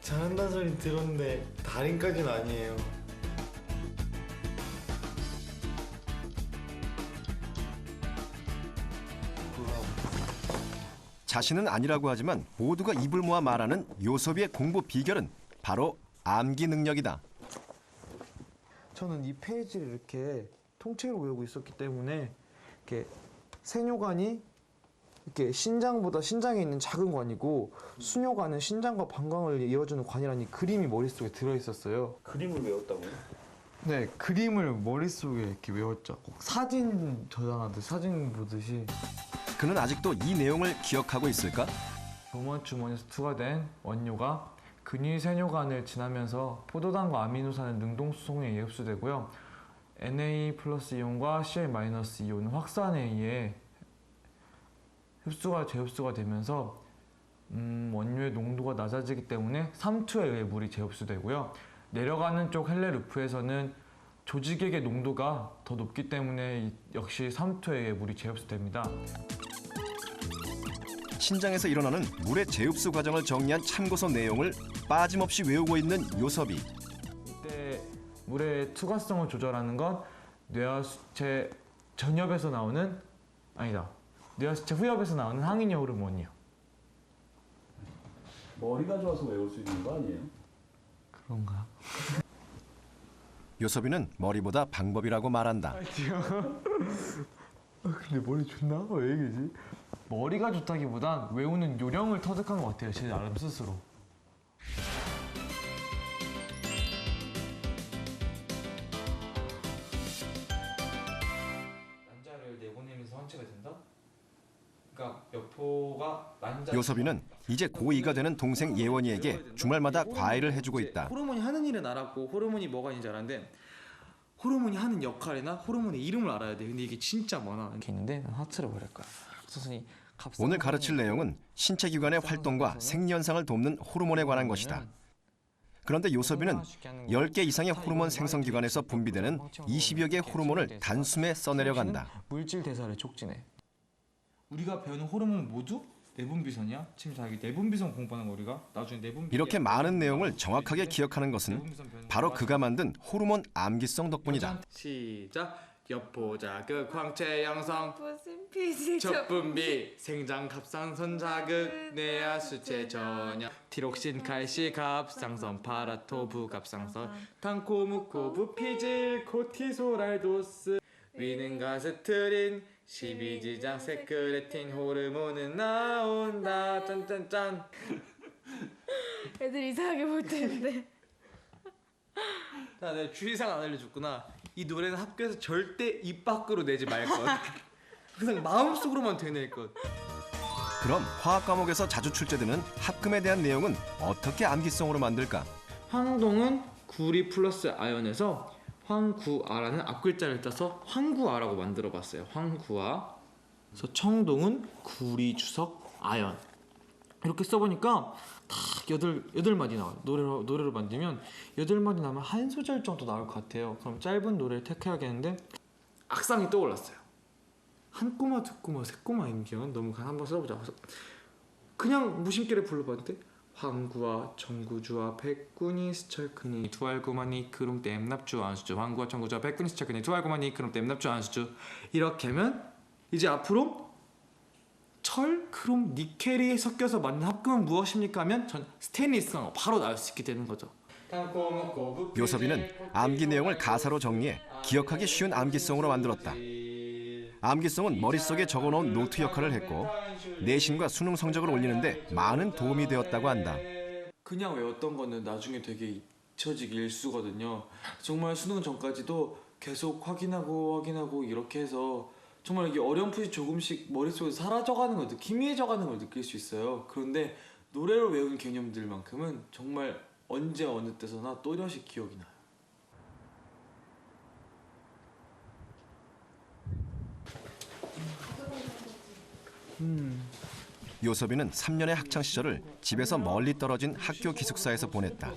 잘한다는 소리 들었는데 달인까지는 아니에요. 자신은 아니라고 하지만 모두가 입을 모아 말하는 요섭이의 공부 비결은 바로 암기 능력이다. 저는 이 페이지를 이렇게 통째로 외우고 있었기 때문에 이렇게 세뇨관이 이렇게 신장에 있는 작은 관이고 수뇨관은 신장과 방광을 이어주는 관이라는 이 그림이 머릿속에 들어있었어요. 그림을 외웠다고요? 네, 그림을 머릿속에 이렇게 외웠죠. 꼭 사진 저장하듯이 사진 보듯이. 그는 아직도 이 내용을 기억하고 있을까? 로마 주머니에서 투과된 원료가 근위 세뇨관을 지나면서 포도당과 아미노산의 능동수송에 의해 흡수되고요. Na 플러스 이온과 Cl 마이너스 이온은 확산에 의해 재흡수가 되면서 원료의 농도가 낮아지기 때문에 삼투에 의해 물이 재흡수되고요. 내려가는 쪽 헬레 루프에서는 조직액의 농도가 더 높기 때문에 역시 삼투에 의해 물이 재흡수됩니다. 신장에서 일어나는 물의 재흡수 과정을 정리한 참고서 내용을 빠짐없이 외우고 있는 요섭이. 이때 물의 투과성을 조절하는 건 뇌하수체 전엽에서 나오는 뇌하수체 후엽에서 나오는 항인효 호르몬이요. 머리가 좋아서 외울 수 있는 거 아니에요? 그런가? 요섭이는 머리보다 방법이라고 말한다. 근데 머리 좋나? 왜 얘기지? 머리가 좋다기보단 외우는 요령을 터득한 것 같아요. 제 나름 스스로. 난자를 내보내면서 환치가 된다? 그러니까 여포가 난자. 요섭이는 이제 고2가 되는 동생 예원이에게 주말마다 과외를 해주고 있다. 호르몬이 하는 일은 알았고 호르몬이 뭐가 있는지 알았는데 호르몬이 하는 역할이나 호르몬의 이름을 알아야 돼. 근데 이게 진짜 많아. 이렇게 있는데 난 하트를 버릴 거야. 선생님 오늘 가르칠 내용은 신체 기관의 활동과 생리현상을 돕는 호르몬에 관한 것이다. 그런데 요섭이는 10개 이상의 호르몬 생성 기관에서 분비되는 20여 개의 호르몬을 단숨에 써내려간다. 물질 대사를 촉진해. 우리가 배우는 호르몬 모두 내분비선이야. 지금 자기 내분비선 공부하는 거 우리가 나중에 내분비. 이렇게 많은 내용을 정확하게 기억하는 것은 바로 그가 만든 호르몬 암기성 덕분이다. 시작. 여포자극, 황체 양성, 무슨 피지 적분비, 생장 갑상선 자극, 뇌하수체 전염, 티록신, 칼시, 갑상선, 파라토, 부갑상선, 탄코무코, 부피질, 코티소랄도스, 위능가스트린, 12지장, 세크레틴, 호르몬은 나온다. 짠짠짠. 애들 이상하게 못했는데. 나 내가 주의사항 안 알려줬구나. 이 노래는 학교에서 절대 입 밖으로 내지 말 것. 항상 마음속으로만 되뇌일 것. 그럼 화학 과목에서 자주 출제되는 합금에 대한 내용은 어떻게 암기성으로 만들까? 황동은 구리 플러스 아연에서 황구아라는 앞글자를 따서 황구아라고 만들어봤어요. 황구아. 그래서 청동은 구리 주석 아연. 이렇게 써보니까 딱 여덟 마디 나와요. 노래로 만들면 8마디 나면 한 소절 정도 나올 것 같아요. 그럼 짧은 노래를 택해야겠는데 악상이 떠올랐어요. 한 꼬마, 두 꼬마, 세 꼬마 임기현 너무 한번 써보자. 그래서 그냥 무심결에 불러봤는데 황구와 청구주와 백군이 스철크니 두알구마니 크lum 땜납주 안수주 황구와 청구주와 백군이 스철크니 두알구마니 크lum 땜납주 안수주. 이렇게 하면 이제 앞으로 철, 크롬, 니켈이 섞여서 만든 합금은 무엇입니까? 하면 전 스테인리스가 바로 나올 수 있게 되는 거죠. 요섭이는 암기 내용을 가사로 정리해 기억하기 쉬운 암기성으로 만들었다. 암기성은 머릿속에 적어놓은 노트 역할을 했고 내신과 수능 성적을 올리는데 많은 도움이 되었다고 한다. 그냥 외웠던 거는 나중에 되게 잊혀지기 일쑤거든요. 정말 수능 전까지도 계속 확인하고 이렇게 해서 정말 이게 어렴풋이 조금씩 머릿속에서 사라져가는 걸 희미해져가는 걸 느낄 수 있어요. 그런데 노래로 외운 개념들만큼은 정말 언제 어느 때서나 또렷이 기억이 나요. 요섭이는 3년의 학창 시절을 집에서 멀리 떨어진 학교 기숙사에서 보냈다.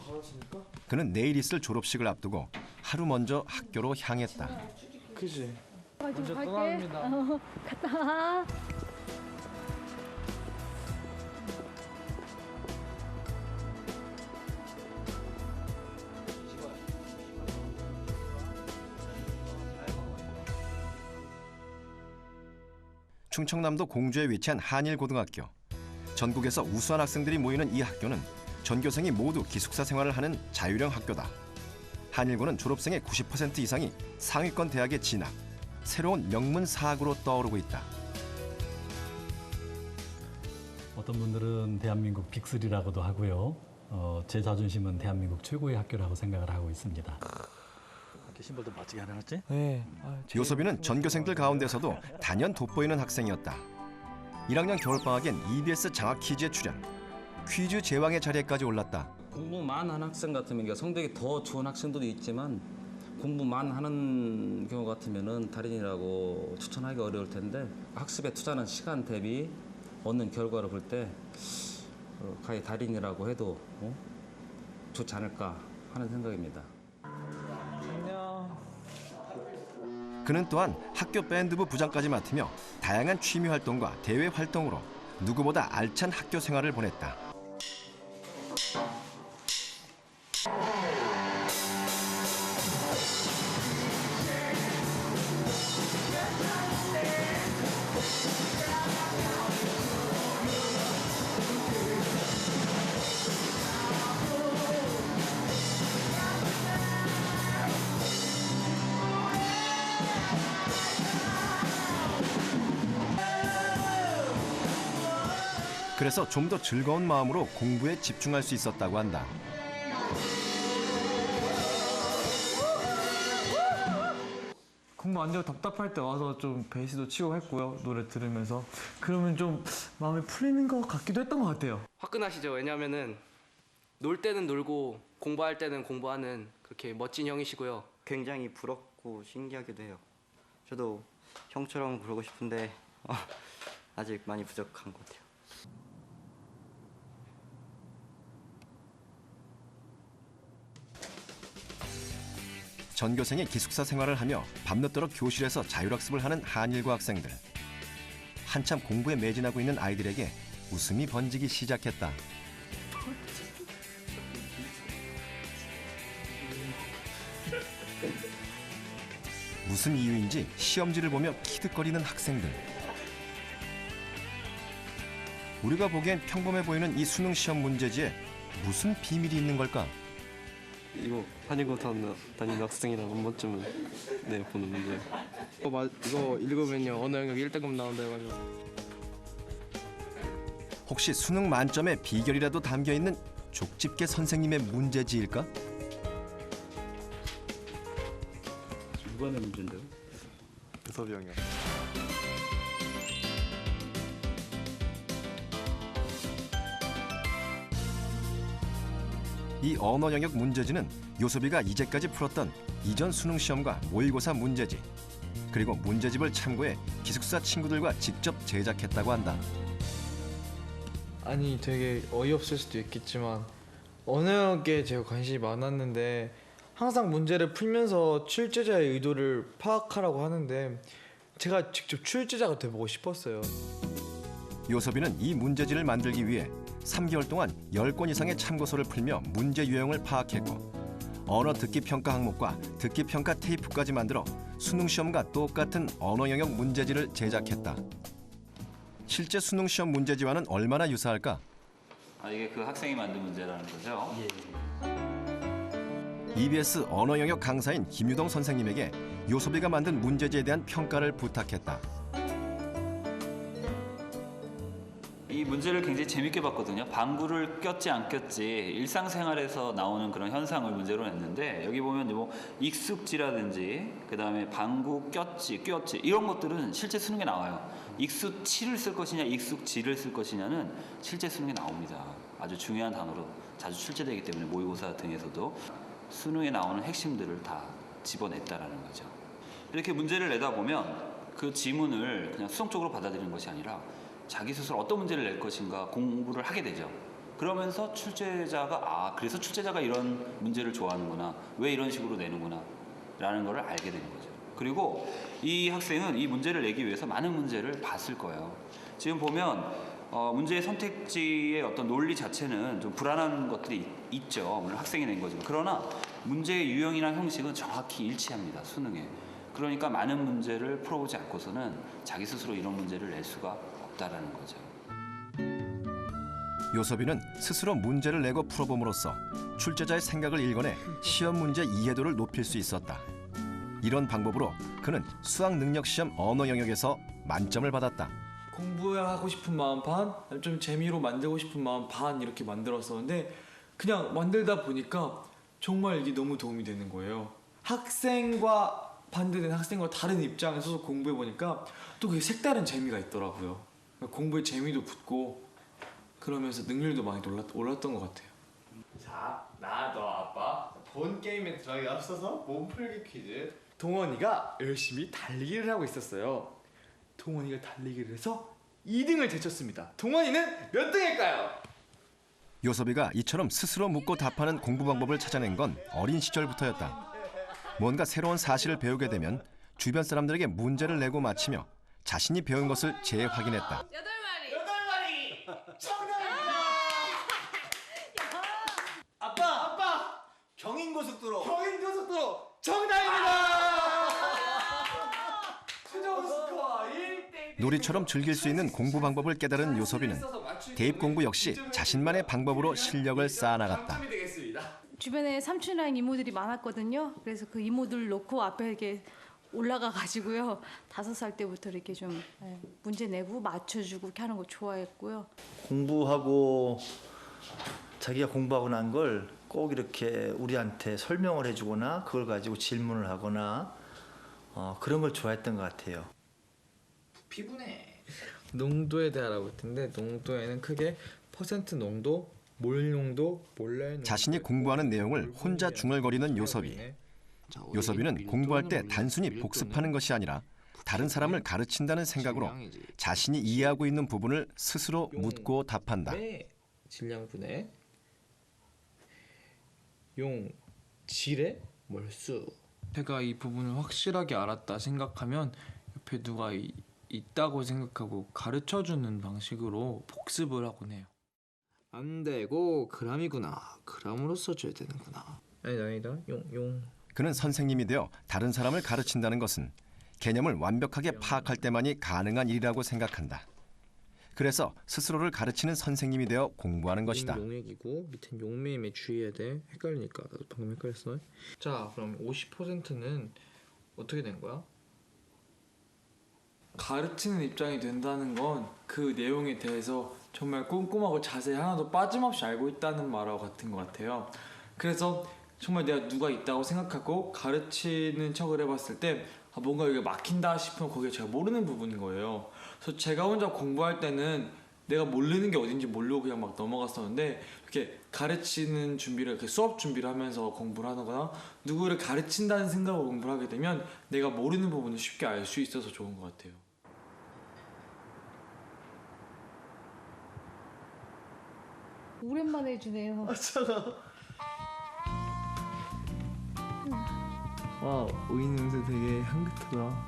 그는 내일 있을 졸업식을 앞두고 하루 먼저 학교로 향했다. 그지? 먼저 떠납니다. 갔다 와. 충청남도 공주에 위치한 한일고등학교. 전국에서 우수한 학생들이 모이는 이 학교는 전교생이 모두 기숙사 생활을 하는 자율형 학교다. 한일고는 졸업생의 90% 이상이 상위권 대학에 진학, 새로운 명문 사학으로 떠오르고 있다. 어떤 분들은 대한민국 빅3라고도 하고요. 제 자존심은 대한민국 최고의 학교라고 생각을 하고 있습니다. 신발도 멋지게 하나 놨지? 네. 요섭이는 전교생들 가운데서도 단연 돋보이는 학생이었다. 1학년 겨울방학엔 EBS 장학 퀴즈에 출연, 퀴즈 제왕의 자리에까지 올랐다. 공부만 하는 학생 같으면 성적이 더 좋은 학생들도 있지만 공부만 하는 경우 같으면은 달인이라고 추천하기 어려울 텐데 학습에 투자하는 시간 대비 얻는 결과를 볼 때 가히 달인이라고 해도 좋지 않을까 하는 생각입니다. 그는 또한 학교 밴드부 부장까지 맡으며 다양한 취미 활동과 대외 활동으로 누구보다 알찬 학교 생활을 보냈다. 그래서 좀 더 즐거운 마음으로 공부에 집중할 수 있었다고 한다. 공부 안 되고 답답할 때 와서 좀 베이스도 치고 했고요. 노래 들으면서. 그러면 좀 마음이 풀리는 것 같기도 했던 것 같아요. 화끈하시죠. 왜냐하면은 놀 때는 놀고 공부할 때는 공부하는 그렇게 멋진 형이시고요. 굉장히 부럽고 신기하기도 해요. 저도 형처럼 그러고 싶은데 아직 많이 부족한 것 같아요. 전교생이 기숙사 생활을 하며 밤늦도록 교실에서 자율학습을 하는 한일고 학생들. 한참 공부에 매진하고 있는 아이들에게 웃음이 번지기 시작했다. 무슨 이유인지 시험지를 보며 키득거리는 학생들. 우리가 보기엔 평범해 보이는 이 수능 시험 문제지에 무슨 비밀이 있는 걸까? 이거 한일고 다니는 학생이랑 한 번쯤은 보는 문제예요. 이거 읽으면요 언어 영역 1등급 나온다 해가지고. 혹시 수능 만점에 비결이라도 담겨있는 족집게 선생님의 문제지일까? 누가 낸 문제인데요? 요섭이 형이요. 이 언어 영역 문제지는 요섭이가 이제까지 풀었던 이전 수능 시험과 모의고사 문제지, 그리고 문제집을 참고해 기숙사 친구들과 직접 제작했다고 한다. 아니 되게 어이없을 수도 있겠지만 언어 영역에 제가 관심이 많았는데 항상 문제를 풀면서 출제자의 의도를 파악하라고 하는데 제가 직접 출제자가 돼보고 싶었어요. 요섭이는 이 문제지를 만들기 위해 3개월 동안 10권 이상의 참고서를 풀며 문제 유형을 파악했고, 언어 듣기 평가 항목과 듣기 평가 테이프까지 만들어 수능 시험과 똑같은 언어 영역 문제지를 제작했다. 실제 수능 시험 문제지와는 얼마나 유사할까? 이게 그 학생이 만든 문제라는 거죠? EBS 언어 영역 강사인 김유동 선생님에게 요섭이가 만든 문제지에 대한 평가를 부탁했다. 이 문제를 굉장히 재밌게 봤거든요. 방구를 꼈지 안 꼈지 일상생활에서 나오는 그런 현상을 문제로 냈는데, 여기 보면 뭐 익숙지라든지 그다음에 방구 꼈지 이런 것들은 실제 수능에 나와요. 익숙치를 쓸 것이냐 익숙지를 쓸 것이냐는 실제 수능에 나옵니다. 아주 중요한 단어로 자주 출제되기 때문에 모의고사 등에서도 수능에 나오는 핵심들을 다 집어냈다라는 거죠. 이렇게 문제를 내다 보면 그 지문을 그냥 수성적으로 받아들이는 것이 아니라 자기 스스로 어떤 문제를 낼 것인가 공부를 하게 되죠. 그러면서 출제자가 그래서 출제자가 이런 문제를 좋아하는구나, 왜 이런 식으로 내는구나 라는 걸 알게 되는 거죠. 그리고 이 학생은 이 문제를 내기 위해서 많은 문제를 봤을 거예요. 지금 보면 문제의 선택지의 어떤 논리 자체는 좀 불안한 것들이 있죠. 물론 학생이 낸 거지만. 그러나 문제의 유형이나 형식은 정확히 일치합니다. 수능에. 그러니까 많은 문제를 풀어보지 않고서는 자기 스스로 이런 문제를 낼 수가 없다라는 거죠. 요섭이는 스스로 문제를 내고 풀어봄으로써 출제자의 생각을 읽어내 시험 문제 이해도를 높일 수 있었다. 이런 방법으로 그는 수학 능력 시험 언어 영역에서 만점을 받았다. 공부하고 싶은 마음 반, 좀 재미로 만들고 싶은 마음 반 이렇게 만들었었는데 그냥 만들다 보니까 정말 이게 너무 도움이 되는 거예요. 학생과 반대된 학생과 다른 입장에서 공부해 보니까 또 그게 색다른 재미가 있더라고요. 공부에 재미도 붙고 그러면서 능률도 많이 올랐던 것 같아요. 자, 나, 너, 아빠 본 게임에 들어가기 앞서서 몸풀기 퀴즈. 동원이가 열심히 달리기를 하고 있었어요. 동원이가 달리기를 해서 2등을 제쳤습니다. 동원이는 몇 등일까요? 요섭이가 이처럼 스스로 묻고 답하는 공부 방법을 찾아낸 건 어린 시절부터였다. 뭔가 새로운 사실을 배우게 되면 주변 사람들에게 문제를 내고 맞히며 자신이 배운 것을 재확인했다. 8마리! 정답입니다! 아빠! 경인고속도로 정답입니다! 최종 스코어 1대1. 놀이처럼 즐길 수 있는 공부 방법을 깨달은 요섭이는 대입 공부 역시 자신만의 방법으로 실력을 쌓아나갔다. 주변에 삼촌이랑 이모들이 많았거든요. 그래서 그 이모들 놓고 앞에 이렇게 올라가 가지고요. 5살 때부터 이렇게 좀 문제 내고 맞춰주고 이렇게 하는 거 좋아했고요. 공부하고 자기가 공부하고 난 걸 꼭 이렇게 우리한테 설명을 해주거나 그걸 가지고 질문을 하거나 그런 걸 좋아했던 것 같아요. 피부네. 농도에 대해 알아볼 텐데 농도에는 크게 퍼센트 농도, 몰 농도, 몰랄 농도. 자신이 공부하는 내용을 혼자 중얼거리는 요섭이. 요섭이는 공부할 때 단순히 복습하는 것이 아니라 다른 사람을 가르친다는 생각으로 자신이 이해하고 있는 부분을 스스로 묻고 답한다. 질량분의 용, 질의 몰수. 제가 이 부분을 확실하게 알았다 생각하면 옆에 누가 있다고 생각하고 가르쳐주는 방식으로 복습을 하곤 해요. 안 되고 그람이구나. 그람으로 써줘야 되는구나. 아니다. 용. 그는 선생님이 되어 다른 사람을 가르친다는 것은 개념을 완벽하게 파악할 때만이 가능한 일이라고 생각한다. 그래서 스스로를 가르치는 선생님이 되어 공부하는 것이다. 용액이고 밑엔 용매임에 주의해야 돼. 헷갈리니까. 나도 방금 헷갈렸어. 자, 그럼 50%는 어떻게 된 거야? 가르치는 입장이 된다는 건 그 내용에 대해서 정말 꼼꼼하고 자세히 하나도 빠짐없이 알고 있다는 말하고 같은 것 같아요. 그래서 정말 내가 누가 있다고 생각하고 가르치는 척을 해봤을 때 뭔가 이게 막힌다 싶으면 거기에 제가 모르는 부분인 거예요. 그래서 제가 혼자 공부할 때는 내가 모르는 게 어딘지 모르고 그냥 막 넘어갔었는데 이렇게 가르치는 준비를 이렇게 수업 준비를 하면서 공부를 하거나 누구를 가르친다는 생각으로 공부를 하게 되면 내가 모르는 부분을 쉽게 알 수 있어서 좋은 것 같아요. 오랜만에 해주네요. 와, 오이 냄새 되게 향긋하다.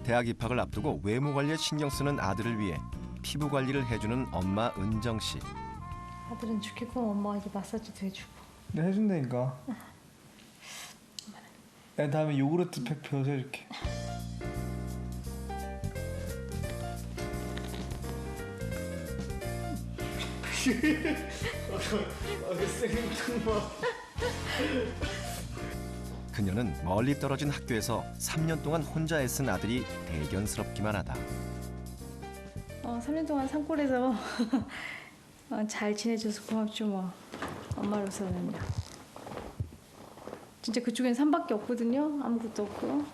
대학 입학을 앞두고 외모 관리에 신경 쓰는 아들을 위해 피부 관리를 해주는 엄마 은정 씨. 아들은 좋겠고 엄마가 이제 마사지도 해주고. 내가 해준다니까. 내가 다음에 요구르트 팩 배워서 해줄게. 그녀는 멀리 떨어진 학교에서 3년 동안 혼자 애쓴 아들이 대견스럽기만 하다. 3년 동안 산골에서 잘 지내줘서 고맙죠 뭐. 엄마로서는요. 진짜 그쪽엔 산밖에 없거든요. 아무것도 없고.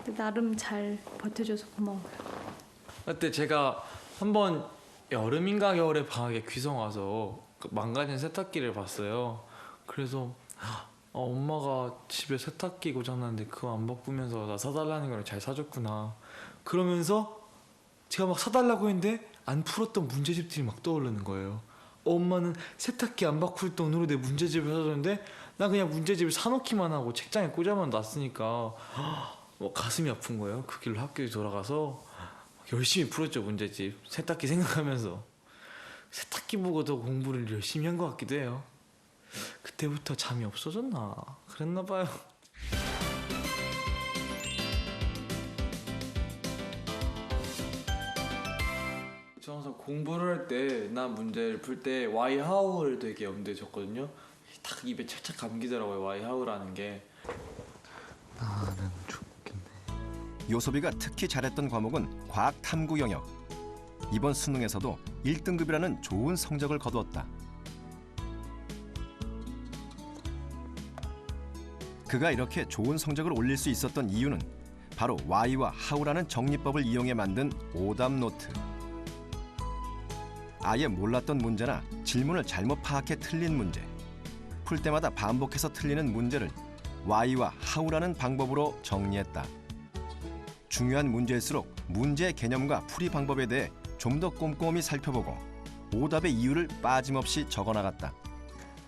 근데 나름 잘 버텨줘서 고마워요. 그때 제가 한번 여름인가 겨울에 방학에 귀성 와서 망가진 세탁기를 봤어요. 그래서 엄마가 집에 세탁기 고장났는데 그거 안 바꾸면서 나 사달라는 걸 잘 사줬구나. 그러면서 제가 막 사달라고 했는데 안 풀었던 문제집들이 막 떠오르는 거예요. 엄마는 세탁기 안 바꿀 돈으로 내 문제집을 사줬는데 나 그냥 문제집을 사놓기만 하고 책장에 꽂아만 놨으니까 가슴이 아픈 거예요. 그 길로 학교에 돌아가서 열심히 풀었죠, 문제집. 세탁기 생각하면서. 세탁기 보고 더 공부를 열심히 한 것 같기도 해요. 그때부터 잠이 없어졌나? 그랬나 봐요. 저 공부를 할 때 나 문제를 풀 때 why how를 되게 염두에 뒀거든요. 딱 입에 착착 감기더라고요. why how라는 게. 나는 죽겠네. 요섭이가 특히 잘했던 과목은 과학 탐구 영역. 이번 수능에서도 1등급이라는 좋은 성적을 거두었다. 그가 이렇게 좋은 성적을 올릴 수 있었던 이유는 바로 why와 how라는 정리법을 이용해 만든 오답 노트. 아예 몰랐던 문제나 질문을 잘못 파악해 틀린 문제, 풀 때마다 반복해서 틀리는 문제를 why와 how라는 방법으로 정리했다. 중요한 문제일수록 문제의 개념과 풀이 방법에 대해 좀 더 꼼꼼히 살펴보고 오답의 이유를 빠짐없이 적어나갔다.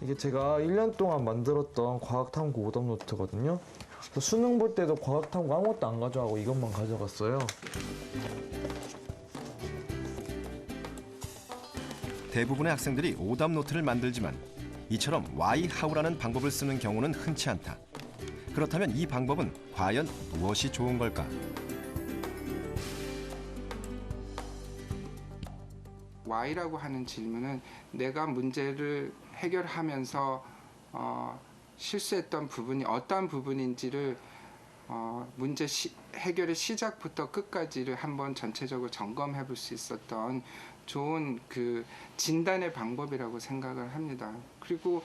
이게 제가 1년 동안 만들었던 과학탐구 오답 노트거든요. 그래서 수능 볼 때도 과학탐구 아무것도 안 가져가고 이것만 가져갔어요. 대부분의 학생들이 오답 노트를 만들지만 이처럼 why, how라는 방법을 쓰는 경우는 흔치 않다. 그렇다면 이 방법은 과연 무엇이 좋은 걸까? why라고 하는 질문은 내가 문제를 해결하면서 실수했던 부분이 어떠한 부분인지를 문제 해결의 시작부터 끝까지를 한번 전체적으로 점검해 볼 수 있었던 좋은 그 진단의 방법이라고 생각을 합니다. 그리고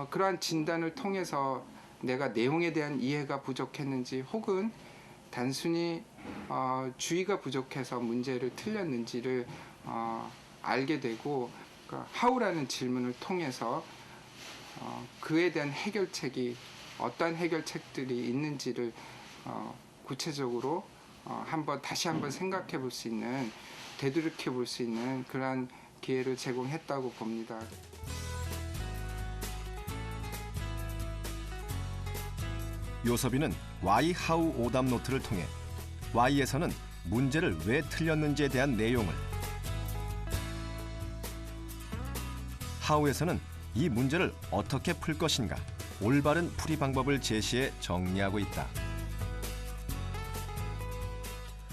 그러한 진단을 통해서 내가 내용에 대한 이해가 부족했는지 혹은 단순히 주의가 부족해서 문제를 틀렸는지를 알게 되고, 그러니까 how라는 질문을 통해서 그에 대한 해결책이 어떤 해결책들이 있는지를 구체적으로 다시 한번 생각해 볼 수 있는, 되돌이켜 볼 수 있는 그러한 기회를 제공했다고 봅니다. 요섭이는 why, how 오답 노트를 통해 why에서는 문제를 왜 틀렸는지에 대한 내용을, how에서는 이 문제를 어떻게 풀 것인가, 올바른 풀이 방법을 제시해 정리하고 있다.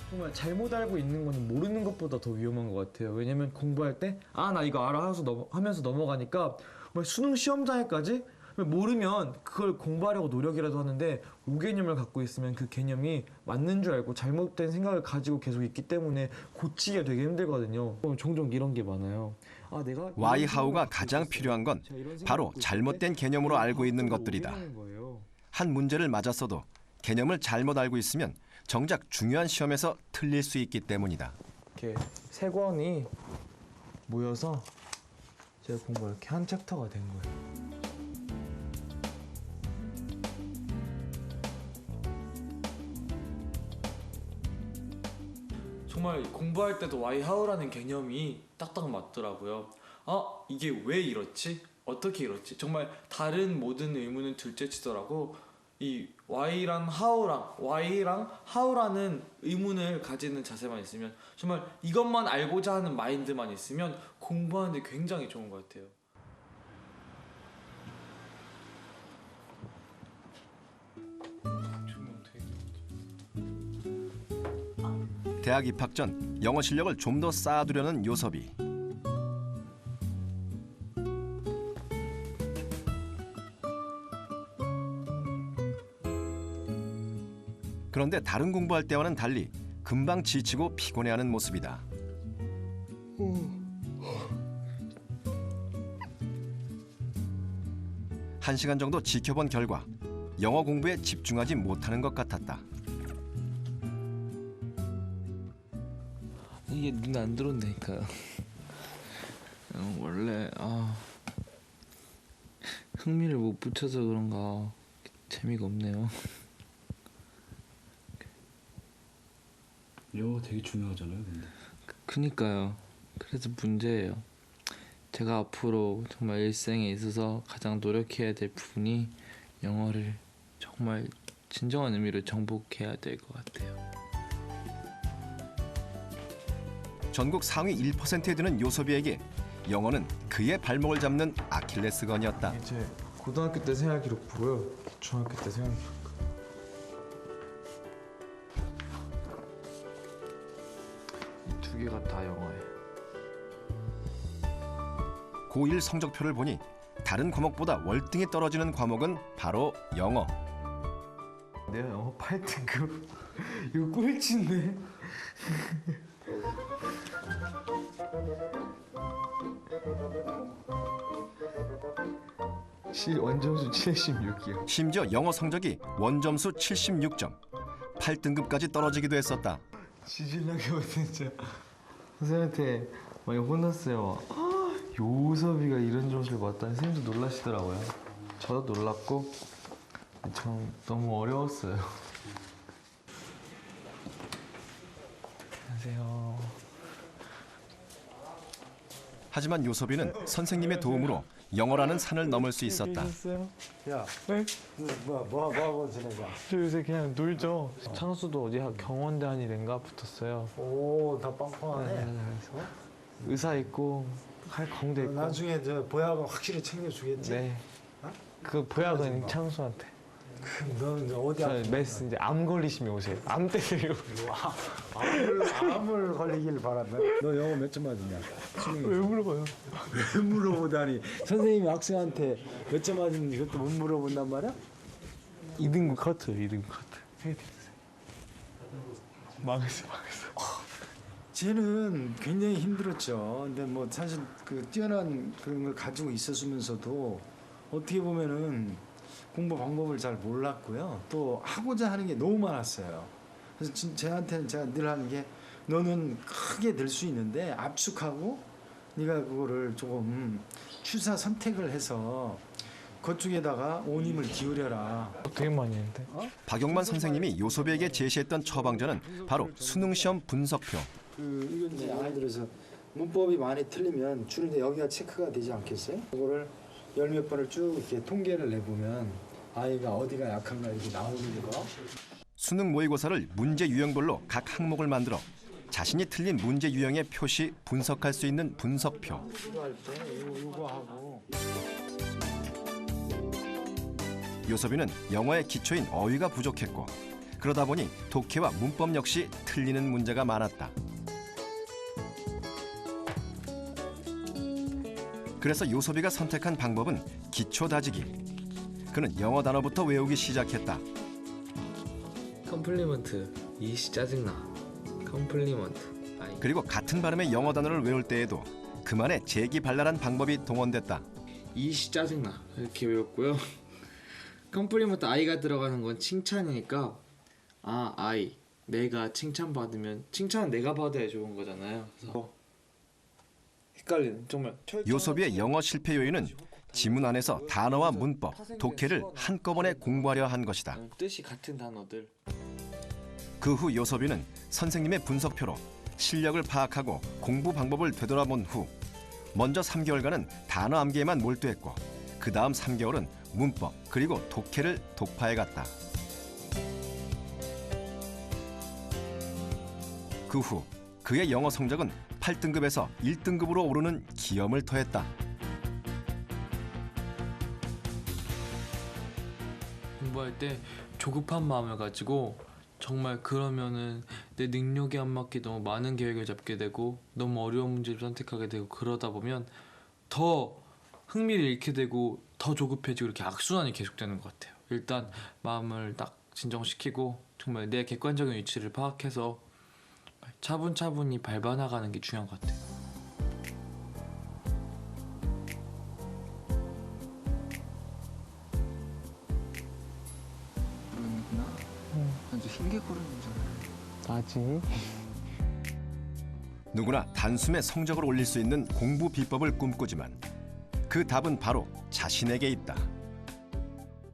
정말 잘못 알고 있는 거는 모르는 것보다 더 위험한 것 같아요. 왜냐면 공부할 때 나 이거 알아 하면서 넘어가니까 수능 시험장에까지 모르면 그걸 공부하려고 노력이라도 하는데 오개념을 갖고 있으면 그 개념이 맞는 줄 알고 잘못된 생각을 가지고 계속 있기 때문에 고치기가 되게 힘들거든요. 종종 이런 게 많아요. 내가 why, how가 가장 필요한 건 바로 잘못된 개념으로 알고 있는 것들이다. 한 문제를 맞았어도 개념을 잘못 알고 있으면 정작 중요한 시험에서 틀릴 수 있기 때문이다. 이렇게 세 권이 모여서 제가 공부가 이렇게 한 챕터가 된 거예요. 정말 공부할 때도 why, how라는 개념이 딱딱 맞더라고요. 이게 왜 이렇지? 어떻게 이렇지? 정말 다른 모든 의문은 둘째치더라고. 이 why랑 how라는 의문을 가지는 자세만 있으면, 정말 이것만 알고자 하는 마인드만 있으면 공부하는데 굉장히 좋은 것 같아요. 대학 입학 전 영어 실력을 좀 더 쌓아두려는 요섭이. 그런데 다른 공부할 때와는 달리 금방 지치고 피곤해하는 모습이다. 한 시간 정도 지켜본 결과 영어 공부에 집중하지 못하는 것 같았다. 이게 눈에 안 들어온다니까. 원래 흥미를 못 붙여서 그런가 재미가 없네요. 영어 되게 중요하잖아요, 근데. 그니까요. 그래서 문제예요. 제가 앞으로 정말 일생에 있어서 가장 노력해야 될 부분이 영어를 정말 진정한 의미로 정복해야 될 것 같아요. 전국 상위 1%에 드는 요섭이에게 영어는 그의 발목을 잡는 아킬레스건이었다. 이제 고등학교 때 생활 기록부고요. 중학교 때 생활 기록부. 이 두 개가 다 영어예요. 고1 성적표를 보니 다른 과목보다 월등히 떨어지는 과목은 바로 영어. 내가 영어 8등급. 이거 꼴찌인데. 원점수 76이요. 심지어 영어 성적이 원점수 76점, 8등급까지 떨어지기도 했었다. 지질나게 진짜 선생님한테 많이 혼났어요. 요섭이가 이런 점수를 봤다니 선생님도 놀라시더라고요. 저도 놀랐고 전 너무 어려웠어요. 안녕하세요. 하지만 요섭이는 선생님의 도움으로 영어라는 산을 넘을 수 있었다. 야, 네? 뭐 하고 지내자? 저 요새 그냥 놀죠. 창수도 어디 경원대 한일인가 붙었어요. 오, 다 빵빵하네. 그래서 의사 있고 할 공대 있고. 나중에 저 보약은 확실히 챙겨주겠지? 네. 어? 그 보약은 창수한테. 그럼 너는 이제 어디 저 아프냐? 메스 이제 암 걸리시면 오세요. 암 때리고. 암을 걸리길 바란다. 너 영어 몇 점 맞았냐? 왜 물어봐요? 왜 물어보다니? 선생님이 학생한테 몇 점 맞았는지 그것도 못 물어본단 말이야? 2등급 커트, 2등급 커트. 해드렸어요. 망했어. 쟤는 굉장히 힘들었죠. 근데 뭐 사실 그 뛰어난 그런 걸 가지고 있었으면서도 어떻게 보면은 공부 방법을 잘 몰랐고요. 또 하고자 하는 게 너무 많았어요. 그래서 쟤한테는 제가 늘 하는 게 너는 크게 늘 수 있는데 압축하고 네가 그거를 조금 취사 선택을 해서 그쪽에다가 온 힘을 기울여라. 되게 많이 했는데. 박용만 선생님이 요섭이에게 제시했던 처방전은 바로 수능시험 분석표. 이건 이제 아이들에서 문법이 많이 틀리면 주로 이제 여기가 체크가 되지 않겠어요? 그거를 열 몇 번을 쭉 이렇게 통계를 내보면 아이가 어디가 약한가 이렇게 나오는 거. 수능 모의고사를 문제 유형별로 각 항목을 만들어 자신이 틀린 문제 유형의 표시 분석할 수 있는 분석표. 필요할 때 요거 하고. 요섭이는 영어의 기초인 어휘가 부족했고 그러다 보니 독해와 문법 역시 틀리는 문제가 많았다. 그래서 요섭이가 선택한 방법은 기초 다지기. 그는 영어 단어부터 외우기 시작했다. 컴플리먼트 이씨 짜증나. 컴플리먼트 그리고 같은 발음의 영어 단어를 외울 때에도 그만의 재기발랄한 방법이 동원됐다. 이씨 짜증나 이렇게 외웠고요. 컴플리먼트 아이가 들어가는 건 칭찬이니까 아이 내가 칭찬받으면 칭찬은 내가 받아야 좋은 거잖아요. 그래서 헷갈리는 정말 요섭이의 영어 실패 요인은 지문 안에서 단어와 문법, 독해를 한꺼번에 공부하려 한 것이다. 뜻이 같은 단어들. 그 후 요섭이는 선생님의 분석표로 실력을 파악하고 공부 방법을 되돌아본 후 먼저 3개월간은 단어 암기에만 몰두했고 그 다음 3개월은 문법 그리고 독해를 독파해갔다. 그 후 그의 영어 성적은 8등급에서 1등급으로 오르는 기염을 토했다. 공부할 때 조급한 마음을 가지고 정말 그러면은 내 능력에 안 맞게 너무 많은 계획을 잡게 되고 너무 어려운 문제를 선택하게 되고 그러다 보면 더 흥미를 잃게 되고 더 조급해지고 이렇게 악순환이 계속되는 것 같아요. 일단 마음을 딱 진정시키고 정말 내 객관적인 위치를 파악해서 차분차분히 밟아나가는 게 중요한 것 같아요. 아주 힘게 고르는 줄 나지. 누구나 단숨에 성적을 올릴 수 있는 공부 비법을 꿈꾸지만 그 답은 바로 자신에게 있다.